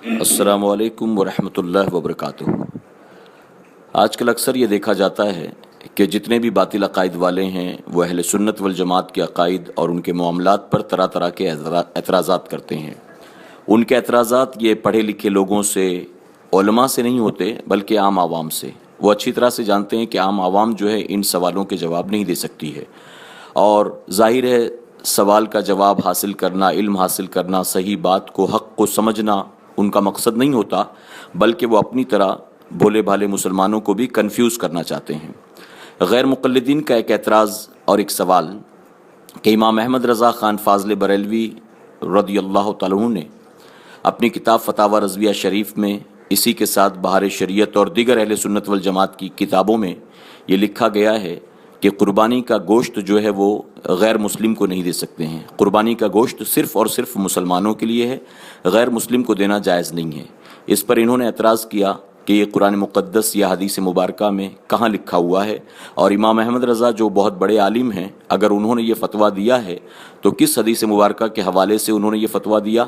السلام علیکم ورحمۃ اللہ وبرکاتہ۔ آج کل اکثر یہ دیکھا جاتا ہے کہ جتنے بھی باطل عقائد والے ہیں وہ اہل سنت والجماعت کے عقائد اور ان کے معاملات پر طرح طرح کے اعتراضات کرتے ہیں۔ ان کے اعتراضات یہ پڑھے لکھے لوگوں سے، علماء سے نہیں ہوتے بلکہ عام عوام سے۔ وہ اچھی طرح سے جانتے ہیں کہ عام عوام جو ہے ان سوالوں کے جواب نہیں دے سکتی ہے، اور ظاہر ہے سوال کا جواب حاصل کرنا، علم حاصل کرنا، صحیح بات کو، حق کو سمجھنا ان کا مقصد نہیں ہوتا، بلکہ وہ اپنی طرح بھولے بھالے مسلمانوں کو بھی کنفیوز کرنا چاہتے ہیں۔ غیر مقلدین کا ایک اعتراض اور ایک سوال کہ امام احمد رضا خان فاضل بریلوی رضی اللہ تعالیٰ عنہ نے اپنی کتاب فتاوی رضویہ شریف میں، اسی کے ساتھ بہار شریعت اور دیگر اہل سنت والجماعت کی کتابوں میں یہ لکھا گیا ہے کہ قربانی کا گوشت جو ہے وہ غیر مسلم کو نہیں دے سکتے ہیں۔ قربانی کا گوشت صرف اور صرف مسلمانوں کے لیے ہے، غیر مسلم کو دینا جائز نہیں ہے۔ اس پر انہوں نے اعتراض کیا کہ یہ قرآن مقدس یا حدیث مبارکہ میں کہاں لکھا ہوا ہے، اور امام احمد رضا جو بہت بڑے عالم ہیں، اگر انہوں نے یہ فتویٰ دیا ہے تو کس حدیث مبارکہ کے حوالے سے انہوں نے یہ فتویٰ دیا؟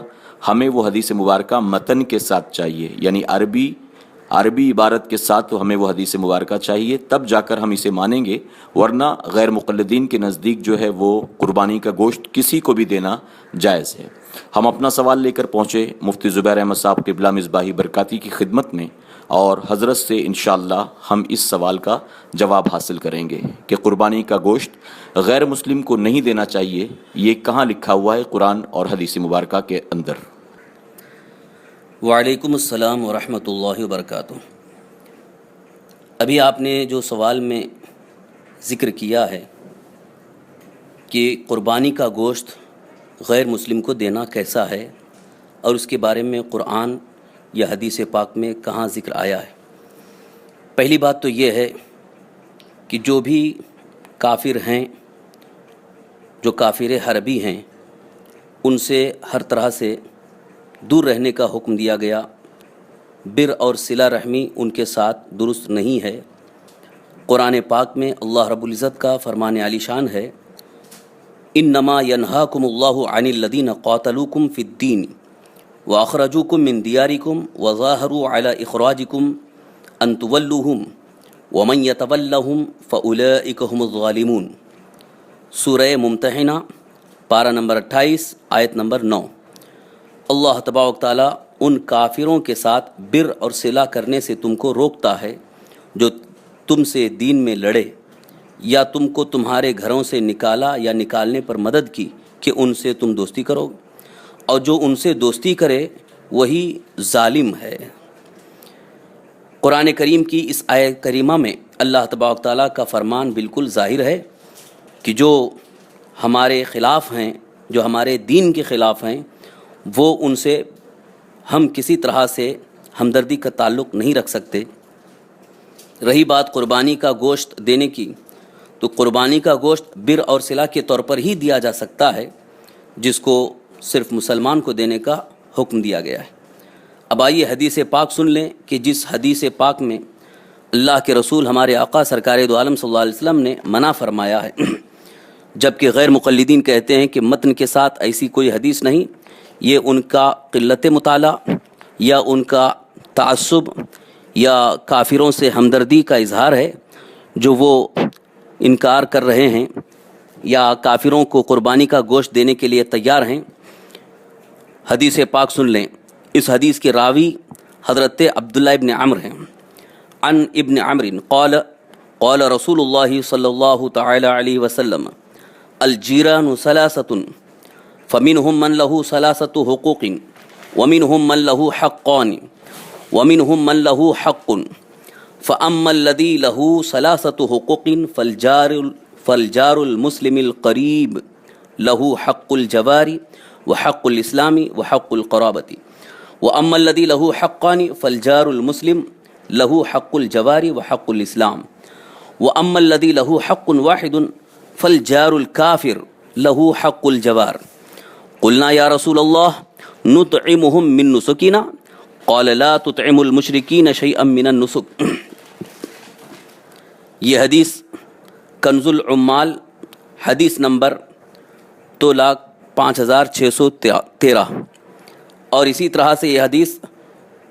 ہمیں وہ حدیث مبارکہ متن کے ساتھ چاہیے، یعنی عربی عبارت کے ساتھ ہمیں وہ حدیث مبارکہ چاہیے، تب جا کر ہم اسے مانیں گے، ورنہ غیر مقلدین کے نزدیک جو ہے وہ قربانی کا گوشت کسی کو بھی دینا جائز ہے۔ ہم اپنا سوال لے کر پہنچے مفتی زبیر احمد صاحب قبلہ مصباحی برکاتی کی خدمت میں، اور حضرت سے انشاءاللہ ہم اس سوال کا جواب حاصل کریں گے کہ قربانی کا گوشت غیر مسلم کو نہیں دینا چاہیے، یہ کہاں لکھا ہوا ہے قرآن اور حدیث مبارکہ کے اندر۔ وعلیکم السلام ورحمۃ اللہ وبرکاتہ۔ ابھی آپ نے جو سوال میں ذکر کیا ہے کہ قربانی کا گوشت غیر مسلم کو دینا کیسا ہے، اور اس کے بارے میں قرآن یا حدیث پاک میں کہاں ذکر آیا ہے۔ پہلی بات تو یہ ہے کہ جو بھی کافر ہیں، جو کافر حربی ہیں، ان سے ہر طرح سے دور رہنے کا حکم دیا گیا۔ بر اور صلہ رحمی ان کے ساتھ درست نہیں ہے۔ قرآن پاک میں اللہ رب العزت کا فرمان عالی شان ہے، انما ینہاکم اللہ عن الذین قاتلوکم فی الدین واخرجوکم من دیارکم وظاہروا علی اخراجکم ان تولوہم ومن یتولہم فاولئک ھم الظالمون۔ سورہ ممتحنہ پارہ نمبر 28 آیت نمبر 9۔ اللہ تبارک تعالیٰ ان کافروں کے ساتھ بر اور صلہ کرنے سے تم کو روکتا ہے جو تم سے دین میں لڑے، یا تم کو تمہارے گھروں سے نکالا یا نکالنے پر مدد کی کہ ان سے تم دوستی کرو، اور جو ان سے دوستی کرے وہی ظالم ہے۔ قرآن کریم کی اس آیت کریمہ میں اللہ تبارک تعالیٰ کا فرمان بالکل ظاہر ہے کہ جو ہمارے خلاف ہیں، جو ہمارے دین کے خلاف ہیں، وہ ان سے ہم کسی طرح سے ہمدردی کا تعلق نہیں رکھ سکتے۔ رہی بات قربانی کا گوشت دینے کی، تو قربانی کا گوشت بر اور صلہ کے طور پر ہی دیا جا سکتا ہے، جس کو صرف مسلمان کو دینے کا حکم دیا گیا ہے۔ اب آئیے حدیث پاک سن لیں کہ جس حدیث پاک میں اللہ کے رسول ہمارے آقا سرکار دو عالم صلی اللہ علیہ وسلم نے منع فرمایا ہے، جبکہ غیر مقلدین کہتے ہیں کہ متن کے ساتھ ایسی کوئی حدیث نہیں۔ یہ ان کا قلت مطالعہ یا ان کا تعصب یا کافروں سے ہمدردی کا اظہار ہے، جو وہ انکار کر رہے ہیں یا کافروں کو قربانی کا گوشت دینے کے لیے تیار ہیں۔ حدیث پاک سن لیں۔ اس حدیث کے راوی حضرت عبداللہ ابن عمر ہیں۔ عن ابن عمر قال قال رسول اللہ صلی اللہ تعالی علیہ وسلم الجیران ثلاثۃ فمنهم من له ثلاثة حقوق ومنهم من له حقان ومنهم من له حق فأما الذي له ثلاثة حقوق فالجار المسلم القريب له حق الجوار وحق الإسلام وحق القرابة وأما الذي له حقان فالجار المسلم له حق الجوار وحق الإسلام وأما الذي له حق واحد فالجار الكافر له حق الجوار۔ قلنا یا رسول اللہ نطعمهم من نسکنا قال لا تطعم المشرکین شیئا من النسک۔ یہ حدیث کنز العمال حدیث نمبر 2,05,613، اور اسی طرح سے یہ حدیث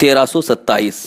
1327।